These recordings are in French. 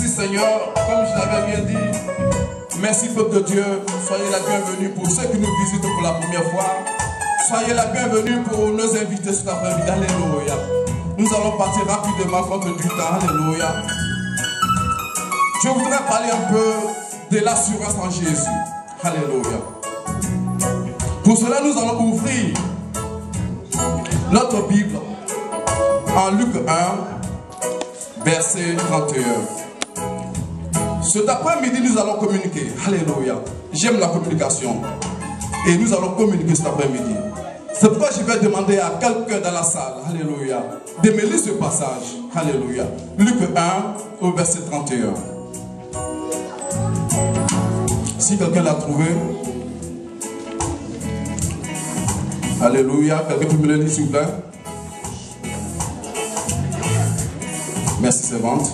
Merci Seigneur, comme je l'avais bien dit, merci peuple de Dieu, soyez la bienvenue pour ceux qui nous visitent pour la première fois. Soyez la bienvenue pour nos invités sur l'après-midi. Alléluia. Nous allons partir rapidement contre du temps. Alléluia. Je voudrais parler un peu de l'assurance en Jésus. Alléluia. Pour cela, nous allons ouvrir notre Bible en Luc 1, verset 31. Cet après-midi, nous allons communiquer. Alléluia. J'aime la communication. Et nous allons communiquer cet après-midi. C'est pourquoi je vais demander à quelqu'un dans la salle, alléluia, de me lire ce passage. Alléluia. Luc 1, au verset 31. Si quelqu'un l'a trouvé. Alléluia. Quelqu'un peut me le lire, s'il vous plaît? Merci, servante.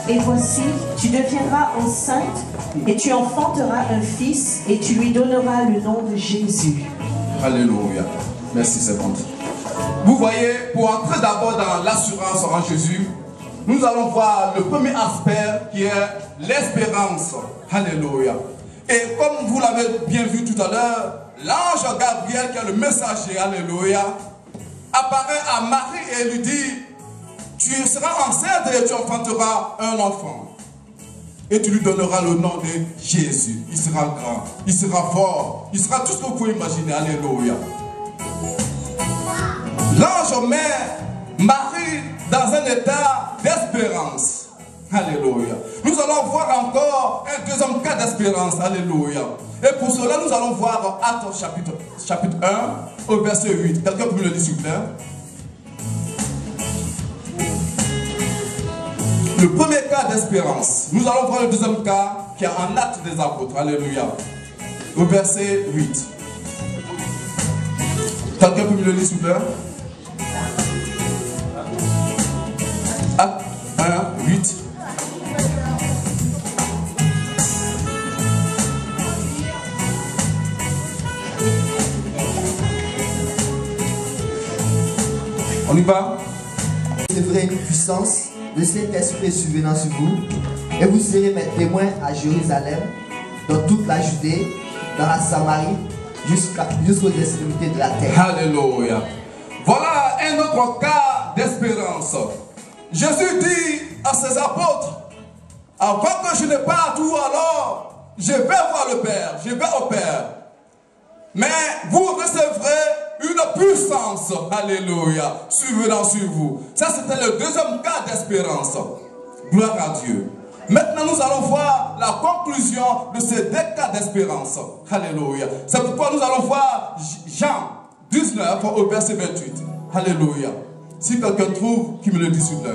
Et voici, tu deviendras enceinte et tu enfanteras un fils et tu lui donneras le nom de Jésus. Alléluia. Merci, servante. Vous voyez, pour entrer d'abord dans l'assurance en Jésus, nous allons voir le premier aspect qui est l'espérance. Alléluia. Et comme vous l'avez bien vu tout à l'heure, l'ange Gabriel, qui est le messager, alléluia, apparaît à Marie et lui dit: tu seras enceinte et tu enfanteras un enfant. Et tu lui donneras le nom de Jésus. Il sera grand, il sera fort, il sera tout ce que vous pouvez imaginer. Alléluia. L'ange met Marie dans un état d'espérance. Alléluia. Nous allons voir encore un deuxième cas d'espérance. Alléluia. Et pour cela, nous allons voir Actes chapitre 1 au verset 8. Quelqu'un peut me le dire, s'il vous plaît? Le premier cas d'espérance. Nous allons voir le deuxième cas qui est en Actes des Apôtres. Alléluia. Au verset 8. Quelqu'un peut me le lire, s'il vous plaît? Actes 1, 8. On y va? C'est vrai, une puissance. Le Saint-Esprit est survenant sur vous, et vous serez mes témoins à Jérusalem, dans toute la Judée, dans la Samarie, jusqu'aux extrémités de la terre. Alléluia. Voilà un autre cas d'espérance. Jésus dit à ses apôtres: avant que je ne parte, ou alors je vais voir le Père, je vais au Père. Mais vous recevrez une puissance, alléluia, survenant sur vous. Ça, c'était le deuxième cas d'espérance. Gloire à Dieu. Maintenant, nous allons voir la conclusion de ces deux cas d'espérance. Alléluia. C'est pourquoi nous allons voir Jean 19 au verset 28. Alléluia. Si quelqu'un trouve, qui me le dit, s'il vous plaît.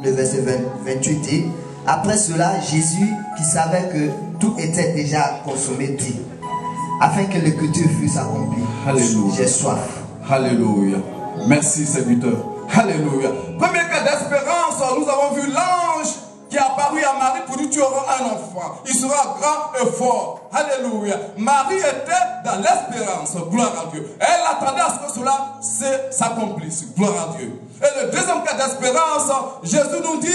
Le verset 28 dit: après cela, Jésus, qui savait que tout était déjà consommé, dit, afin que l'écriture fût accomplie. Alléluia. J'ai soif. Alléluia. Merci, serviteur. Alléluia. Premier cas d'espérance, nous avons vu l'ange qui est apparu à Marie pour dire: tu auras un enfant. Il sera grand et fort. Alléluia. Marie était dans l'espérance. Gloire à Dieu. Elle attendait à ce que cela s'accomplisse. Gloire à Dieu. Et le deuxième cas d'espérance, Jésus nous dit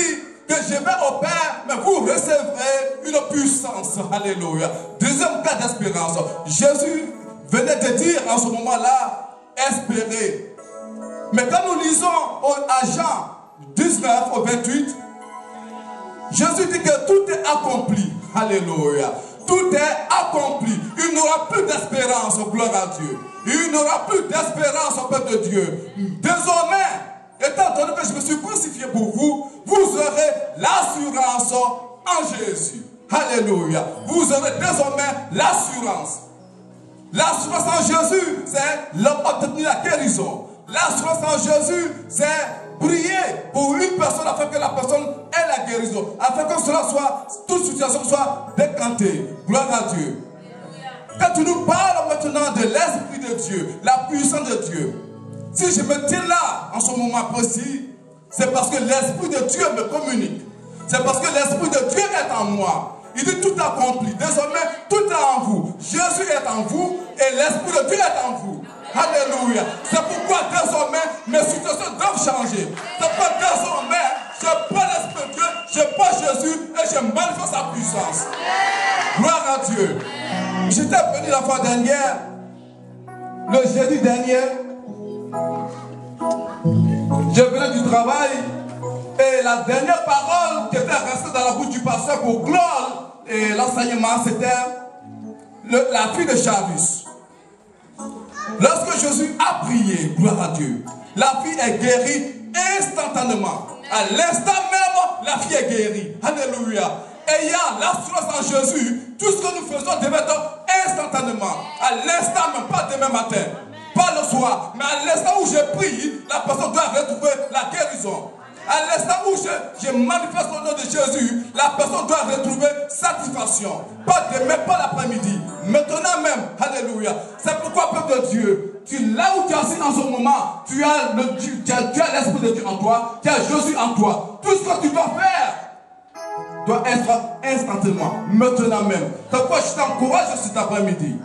que je vais au Père, mais vous recevrez une puissance. Alléluia. Deuxième cas d'espérance. Jésus venait de dire en ce moment-là: espérez. Mais quand nous lisons à Jean 19 au 28, Jésus dit que tout est accompli. Alléluia. Tout est accompli. Il n'aura plus d'espérance, gloire à Dieu. Il n'aura plus d'espérance au peuple de Dieu. Désormais, étant donné que je me suis crucifié pour vous, vous aurez l'assurance en Jésus. Alléluia. Vous aurez désormais l'assurance. L'assurance en Jésus, c'est obtenir la guérison. L'assurance en Jésus, c'est prier pour une personne afin que la personne ait la guérison. Afin que cela soit, toute situation soit décantée. Gloire à Dieu. Quand tu nous parles maintenant de l'Esprit de Dieu, la puissance de Dieu, Si je me tiens là, en ce moment précis, c'est parce que l'Esprit de Dieu me communique. C'est parce que l'Esprit de Dieu est en moi. Il dit tout accompli. Désormais, tout est en vous. Jésus est en vous et l'Esprit de Dieu est en vous. Alléluia. C'est pourquoi désormais, mes situations doivent changer. C'est pourquoi désormais, je prends l'Esprit de Dieu, je prends Jésus et je manifeste sa puissance. Gloire à Dieu. J'étais venu la fois dernière, le jeudi dernier. Je venais du travail et la dernière parole qui était restée dans la bouche du pasteur pour clore l'enseignement, c'était la fille de Jairus. Lorsque Jésus a prié, gloire à Dieu, la fille est guérie instantanément. À l'instant même, la fille est guérie. Alléluia. Ayant l'assurance en Jésus, tout ce que nous faisons devait être instantanément. À l'instant même, pas demain matin, pas le soir, mais à l'instant où je prie, la personne doit retrouver la guérison. À l'instant où je manifeste le nom de Jésus, la personne doit retrouver satisfaction. Pas demain, pas l'après-midi. Maintenant même, alléluia. C'est pourquoi, peuple de Dieu, là où tu es assis en ce moment, tu as l'Esprit de Dieu en toi, tu as Jésus en toi. Tout ce que tu dois faire doit être instantanément, maintenant même. C'est pourquoi je t'encourage cet après-midi,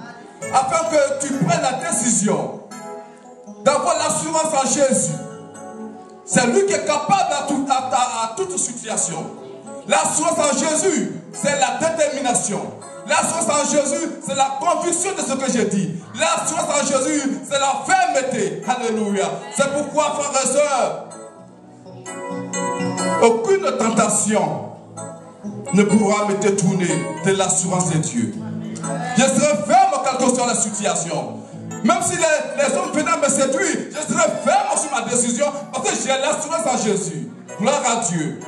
afin que tu prennes la décision d'avoir l'assurance en Jésus. C'est lui qui est capable à toute situation. L'assurance en Jésus, c'est la détermination. L'assurance en Jésus, c'est la conviction de ce que j'ai dit. L'assurance en Jésus, c'est la fermeté. Alléluia. C'est pourquoi, frères et sœurs, aucune tentation ne pourra me détourner de l'assurance de Dieu. Je serai ferme quelle que soit la situation. Même si les hommes venaient me séduire, je serai ferme sur ma décision parce que j'ai l'assurance en Jésus. Gloire à Dieu.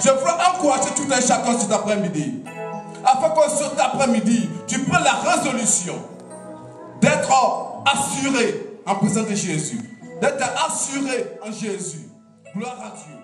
Je veux encourager tout un chacun cet après-midi, afin que cet après-midi, tu prennes la résolution d'être assuré en présence de Jésus. D'être assuré en Jésus. Gloire à Dieu.